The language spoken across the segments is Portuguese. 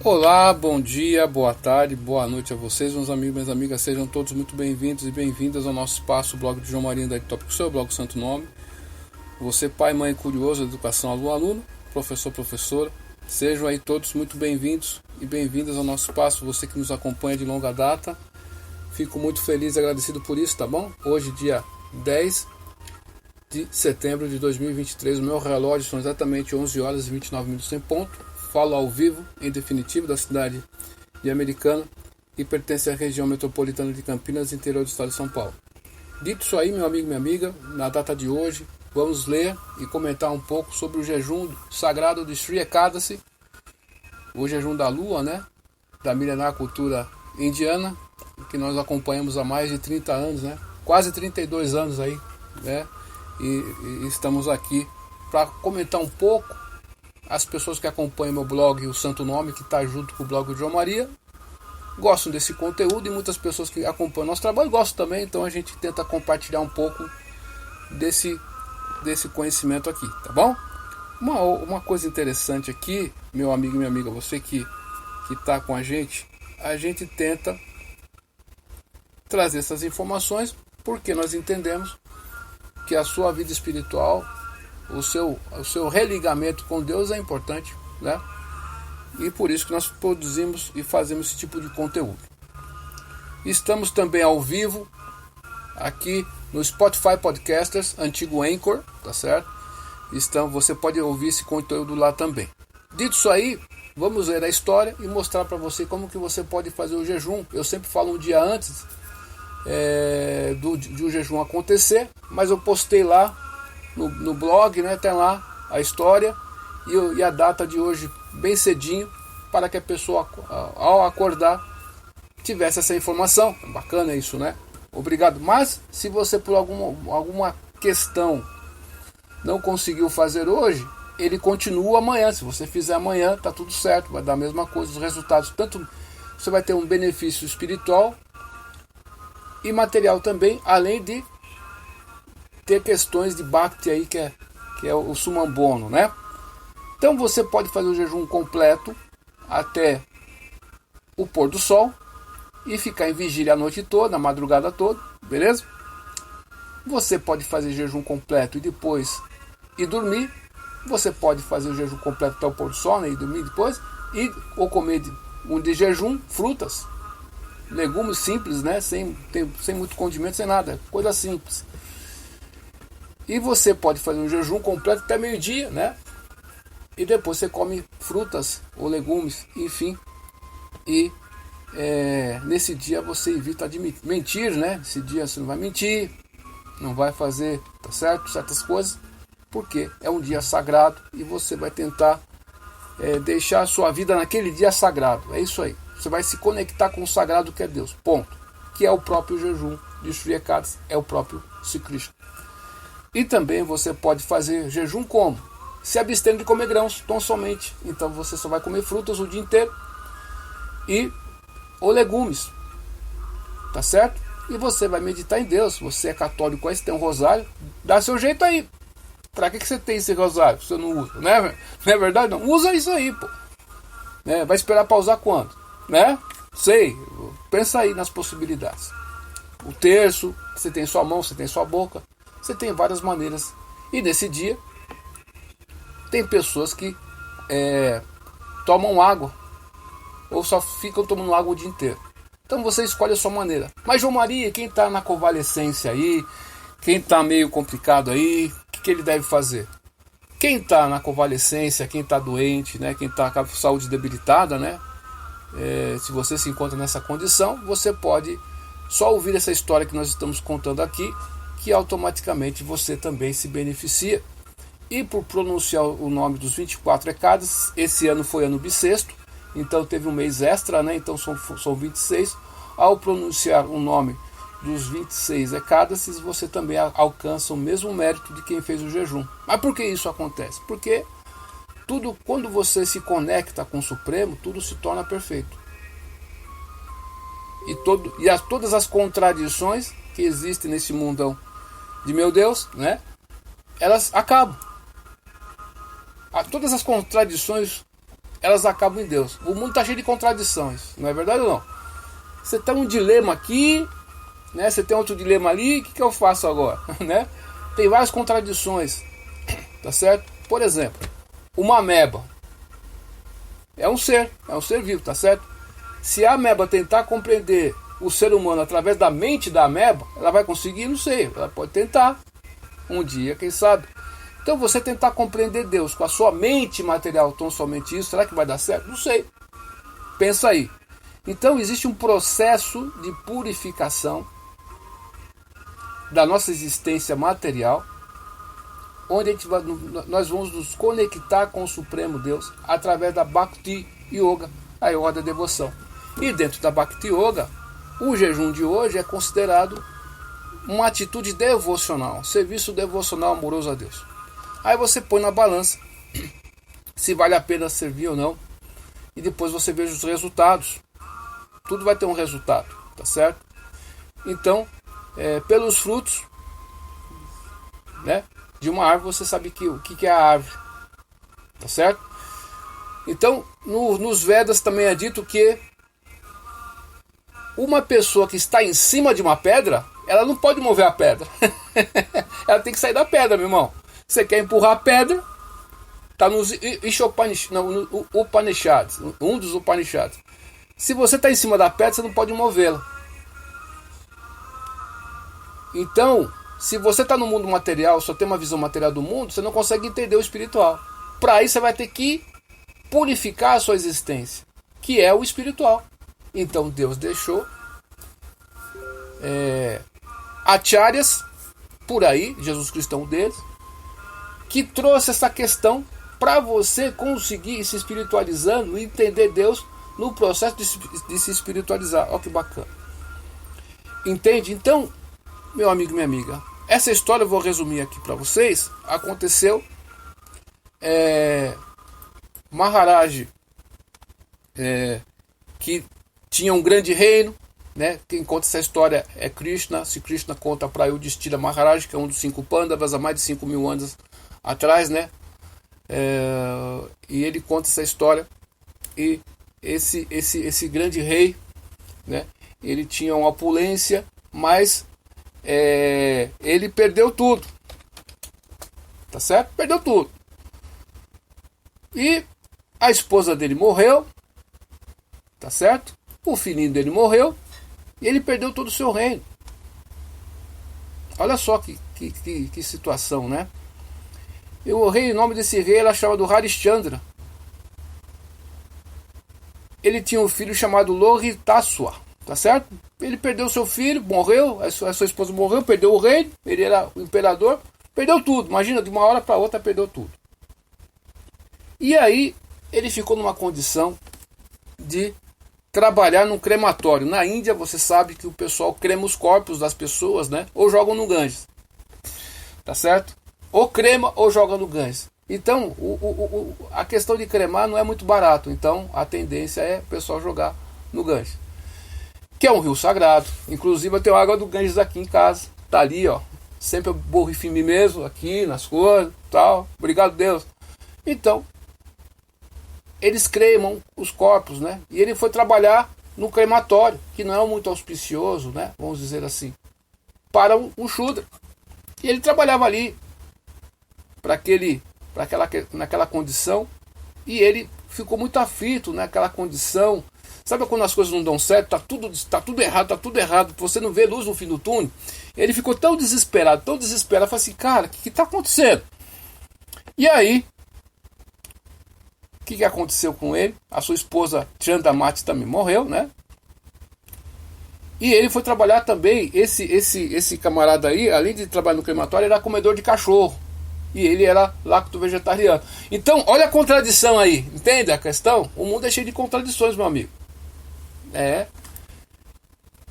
Olá, bom dia, boa tarde, boa noite a vocês, meus amigos e minhas amigas. Sejam todos muito bem-vindos e bem-vindas ao nosso espaço, o blog de João Marinho da Tópico, seu blog Santo Nome. Você, pai, mãe, curioso, educação, aluno, professor, professora, sejam aí todos muito bem-vindos e bem-vindas ao nosso espaço. Você que nos acompanha de longa data, fico muito feliz e agradecido por isso, tá bom? Hoje, dia 10 de setembro de 2023, o meu relógio são exatamente 11 horas e 29 minutos em ponto. Falo ao vivo, em definitivo, da cidade de Americana e pertence à região metropolitana de Campinas, interior do estado de São Paulo. Dito isso aí, meu amigo e minha amiga, na data de hoje, vamos ler e comentar um pouco sobre o jejum sagrado de Sri Ekadasi, o jejum da lua, né? Da milenar cultura indiana, que nós acompanhamos há mais de 30 anos, né? Quase 32 anos aí, né? E estamos aqui para comentar um pouco. As pessoas que acompanham meu blog, o Santo Nome, que está junto com o blog de João Maria, gostam desse conteúdo, e muitas pessoas que acompanham nosso trabalho gostam também, então a gente tenta compartilhar um pouco desse conhecimento aqui, tá bom? Uma coisa interessante aqui, meu amigo e minha amiga, você que está com a gente tenta trazer essas informações porque nós entendemos que a sua vida espiritual, o seu religamento com Deus é importante, né? E por isso que nós produzimos e fazemos esse tipo de conteúdo. Estamos também ao vivo aqui no Spotify Podcasters, antigo Anchor, tá certo? Você pode ouvir esse conteúdo lá também. Dito isso aí, vamos ler a história e mostrar para você como que você pode fazer o jejum. Eu sempre falo um dia antes de o jejum acontecer, mas eu postei lá no blog, né, tem lá a história e a data de hoje bem cedinho, para que a pessoa, ao acordar, tivesse essa informação. Bacana isso, né? Obrigado. Mas se você por alguma questão não conseguiu fazer hoje, ele continua amanhã. Se você fizer amanhã, tá tudo certo, vai dar a mesma coisa, os resultados, tanto você vai ter um benefício espiritual e material também, além de ter questões de Bhakti aí, que é o Sumambono, né? Então você pode fazer o jejum completo até o pôr do sol e ficar em vigília a noite toda, a madrugada toda, beleza? Você pode fazer jejum completo e depois ir dormir. Você pode fazer o jejum completo até o pôr do sol, né, e dormir depois, ou comer de jejum frutas, legumes simples, né, sem muito condimento, sem nada, coisa simples. E você pode fazer um jejum completo até meio-dia, né? E depois você come frutas ou legumes, enfim. E nesse dia você evita de mentir, né? Esse dia você não vai mentir, não vai fazer, tá certo? Certas coisas, porque é um dia sagrado e você vai tentar deixar a sua vida naquele dia sagrado. É isso aí. Você vai se conectar com o sagrado que é Deus. Ponto. Que é o próprio jejum de Sri Ekadasi, é o próprio Sri Krishna. E também você pode fazer jejum como? Se abstendo de comer grãos, tão somente. Então você só vai comer frutas o dia inteiro ou legumes, tá certo? E você vai meditar em Deus. Você é católico aí, você tem um rosário, dá seu jeito aí. Pra que você tem esse rosário se você não usa? Né? Não é verdade? Não. Usa isso aí, pô. Né? Vai esperar pra usar quando? Né? Sei. Pensa aí nas possibilidades. O terço, você tem sua mão, você tem sua boca. Você tem várias maneiras. E nesse dia, tem pessoas que tomam água, ou só ficam tomando água o dia inteiro. Então você escolhe a sua maneira. Mas João Maria, quem está na convalescência aí, quem está meio complicado aí, o que ele deve fazer? Quem está na convalescência, quem está doente, né, quem está com a saúde debilitada, né, se você se encontra nessa condição, você pode só ouvir essa história que nós estamos contando aqui, que automaticamente você também se beneficia. E por pronunciar o nome dos 24 Ekadasi, esse ano foi ano bissexto, então teve um mês extra, né? Então são 26. Ao pronunciar o nome dos 26 Ekadasis, você também alcança o mesmo mérito de quem fez o jejum. Mas por que isso acontece? Porque quando você se conecta com o Supremo, tudo se torna perfeito. E todas as contradições que existem nesse mundão de meu Deus, né? Elas acabam. Todas as contradições elas acabam em Deus. O mundo está cheio de contradições, não é verdade ou não? Você tem um dilema aqui, né? Você tem outro dilema ali, o que eu faço agora? Né? Tem várias contradições, tá certo? Por exemplo, uma ameba é um ser vivo, tá certo? Se a ameba tentar compreender o ser humano através da mente da ameba, ela vai conseguir? Não sei, ela pode tentar um dia, quem sabe. Então você tentar compreender Deus com a sua mente material, tão somente isso, será que vai dar certo? Não sei. Pensa aí. Então existe um processo de purificação da nossa existência material, onde nós vamos nos conectar com o Supremo Deus através da Bhakti Yoga, a yoga da devoção. E dentro da Bhakti Yoga, o jejum de hoje é considerado uma atitude devocional, um serviço devocional amoroso a Deus. Aí você põe na balança se vale a pena servir ou não, e depois você veja os resultados. Tudo vai ter um resultado, tá certo? Então, pelos frutos, né, de uma árvore você sabe o que é a árvore, tá certo? Então, nos Vedas também é dito que uma pessoa que está em cima de uma pedra, ela não pode mover a pedra. Ela tem que sair da pedra, meu irmão. Você quer empurrar a pedra, está nos Upanishads, um dos Upanishads. Se você está em cima da pedra, você não pode movê-la. Então, se você está no mundo material, só tem uma visão material do mundo, você não consegue entender o espiritual. Para isso, você vai ter que purificar a sua existência, que é o espiritual. Então, Deus deixou acharyas por aí, Jesus Cristo é um deles, que trouxe essa questão para você conseguir ir se espiritualizando e entender Deus no processo de se espiritualizar. Olha que bacana. Entende? Então, meu amigo e minha amiga, essa história eu vou resumir aqui para vocês. Aconteceu, Maharaj, que tinha um grande reino, né? Quem conta essa história é Krishna. Se Krishna conta para Yudhishthira Maharaj, que é um dos 5 Pandavas há mais de 5.000 anos atrás, né? E ele conta essa história. E esse grande rei, né? Ele tinha uma opulência, mas ele perdeu tudo, tá certo? Perdeu tudo. E a esposa dele morreu, tá certo? O filhinho dele morreu e ele perdeu todo o seu reino. Olha só que situação, né? E o rei, o nome desse rei era chamado Harishchandra. Ele tinha um filho chamado Lohhitaswa, tá certo? Ele perdeu seu filho, morreu, a sua esposa morreu, perdeu o reino, ele era o imperador, perdeu tudo. Imagina, de uma hora para outra perdeu tudo. E aí ele ficou numa condição de trabalhar num crematório. Na Índia você sabe que o pessoal crema os corpos das pessoas, né? Ou jogam no Ganges, tá certo? Ou crema ou joga no Ganges. Então a questão de cremar não é muito barato. Então a tendência é o pessoal jogar no Ganges, que é um rio sagrado. Inclusive eu tenho água do Ganges aqui em casa. Tá ali, ó. Sempre eu borrifo em mim mesmo, aqui nas coisas, tal. Obrigado, Deus. Então, eles cremam os corpos, né? E ele foi trabalhar no crematório, que não é muito auspicioso, né? Vamos dizer assim, para um Shudra. E ele trabalhava ali naquela condição, e ele ficou muito aflito naquela condição. Sabe quando as coisas não dão certo, tá tudo errado, você não vê luz no fim do túnel? Ele ficou tão desesperado, falou assim, cara, o que está acontecendo? E aí, o que aconteceu com ele? A sua esposa Chandamati também morreu, né? E ele foi trabalhar também, esse camarada aí, além de trabalhar no crematório, era comedor de cachorro. E ele era lacto-vegetariano. Então, olha a contradição aí, entende a questão? O mundo é cheio de contradições, meu amigo.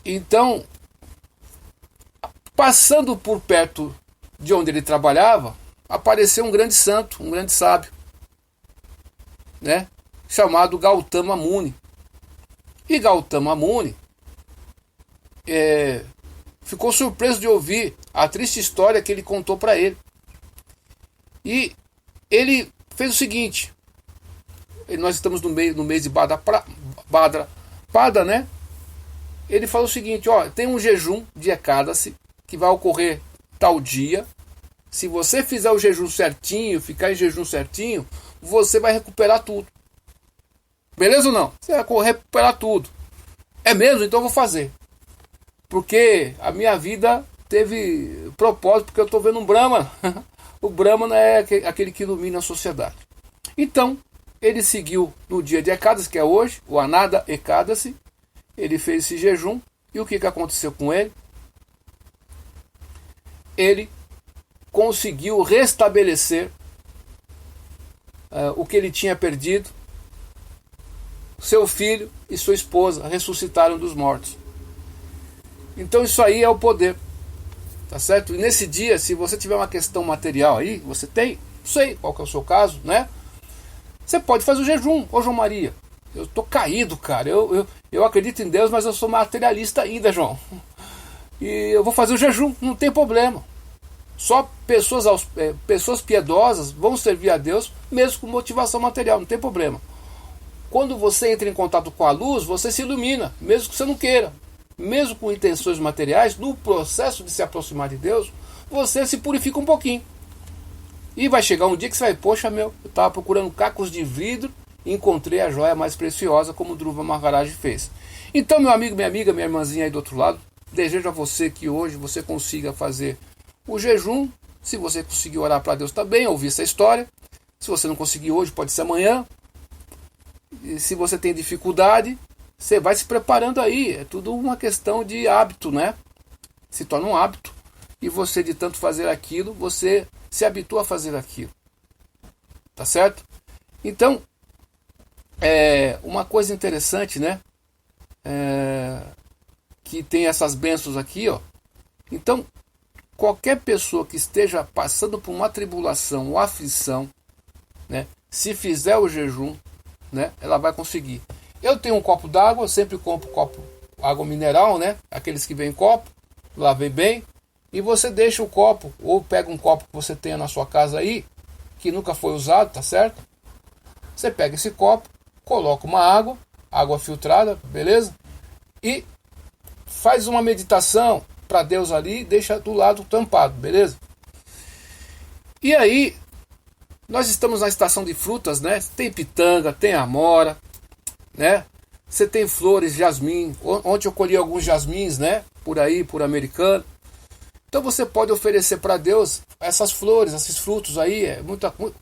Então, passando por perto de onde ele trabalhava, apareceu um grande santo, um grande sábio, né? Chamado Gautama Muni. E Gautama Muni ficou surpreso de ouvir a triste história que ele contou para ele. E ele fez o seguinte: nós estamos no mês de Bhadrapada, né? Ele falou o seguinte, ó, tem um jejum de Ekadasi que vai ocorrer tal dia. Se você fizer o jejum certinho, ficar em jejum certinho, você vai recuperar tudo. Beleza ou não? Você vai recuperar tudo. É mesmo? Então eu vou fazer. Porque a minha vida teve propósito, porque eu estou vendo um Brahmana. O Brahmana é aquele que ilumina a sociedade. Então, ele seguiu no dia de Ekadasi, que é hoje, o Anada Ekadasi. Ele fez esse jejum. E o que aconteceu com ele? Ele conseguiu restabelecer o que ele tinha perdido. Seu filho e sua esposa ressuscitaram dos mortos. Então isso aí é o poder. Tá certo? E nesse dia, se você tiver uma questão material aí, você tem, não sei qual que é o seu caso, né? Você pode fazer o jejum. Ô João Maria, eu tô caído, cara. Eu acredito em Deus, mas eu sou materialista ainda, João. E eu vou fazer o jejum, não tem problema. Só pessoas piedosas vão servir a Deus, mesmo com motivação material, não tem problema. Quando você entra em contato com a luz, você se ilumina, mesmo que você não queira. Mesmo com intenções materiais, no processo de se aproximar de Deus, você se purifica um pouquinho. E vai chegar um dia que você vai, poxa eu estava procurando cacos de vidro e encontrei a joia mais preciosa, como o Dhruva Maharaj fez. Então, meu amigo, minha amiga, minha irmãzinha aí do outro lado, desejo a você que hoje você consiga fazer o jejum. Se você conseguir orar para Deus também, ouvir essa história. Se você não conseguir hoje, pode ser amanhã. E se você tem dificuldade, você vai se preparando aí. É tudo uma questão de hábito, né? Se torna um hábito. E você, de tanto fazer aquilo, você se habitua a fazer aquilo. Tá certo? Então, uma coisa interessante, né? Que tem essas bênçãos aqui, ó. Então, qualquer pessoa que esteja passando por uma tribulação ou aflição, né? Se fizer o jejum, né? Ela vai conseguir. Eu tenho um copo d'água, eu sempre compro água mineral, né? Aqueles que vem em copo, lavei bem. E você deixa o copo, ou pega um copo que você tenha na sua casa aí, que nunca foi usado, tá certo? Você pega esse copo, coloca uma água filtrada, beleza? E faz uma meditação para Deus ali, deixa do lado tampado, beleza? E aí, nós estamos na estação de frutas, né? Tem pitanga, tem amora, né? Você tem flores, jasmim. Ontem eu colhi alguns jasmins, né? Por aí, por Americana. Então você pode oferecer para Deus essas flores, esses frutos aí.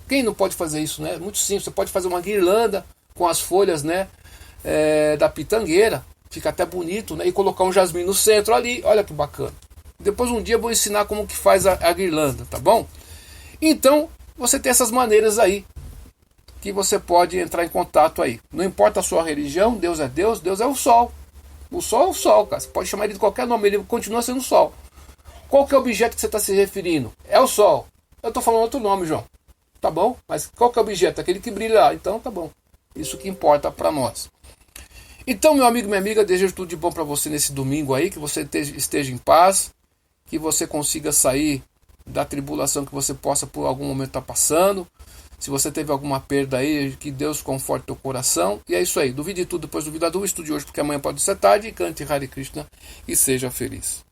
Quem não pode fazer isso, né? É muito simples. Você pode fazer uma guirlanda com as folhas, né? Da pitangueira. Fica até bonito, né? E colocar um jasmim no centro ali. Olha que bacana. Depois um dia eu vou ensinar como que faz a guirlanda, tá bom? Então, você tem essas maneiras aí que você pode entrar em contato aí. Não importa a sua religião, Deus é Deus, Deus é o sol. O sol é o sol, cara. Você pode chamar ele de qualquer nome, ele continua sendo o sol. Qual que é o objeto que você está se referindo? É o sol. Eu estou falando outro nome, João. Tá bom? Mas qual que é o objeto? Aquele que brilha lá. Então tá bom. Isso que importa para nós. Então, meu amigo, minha amiga, desejo tudo de bom para você nesse domingo aí, que você esteja em paz, que você consiga sair da tribulação que você possa por algum momento estar passando. Se você teve alguma perda aí, que Deus conforte teu coração. E é isso aí. Duvide de tudo, depois duvida do estude hoje, porque amanhã pode ser tarde. Cante Hare Krishna e seja feliz.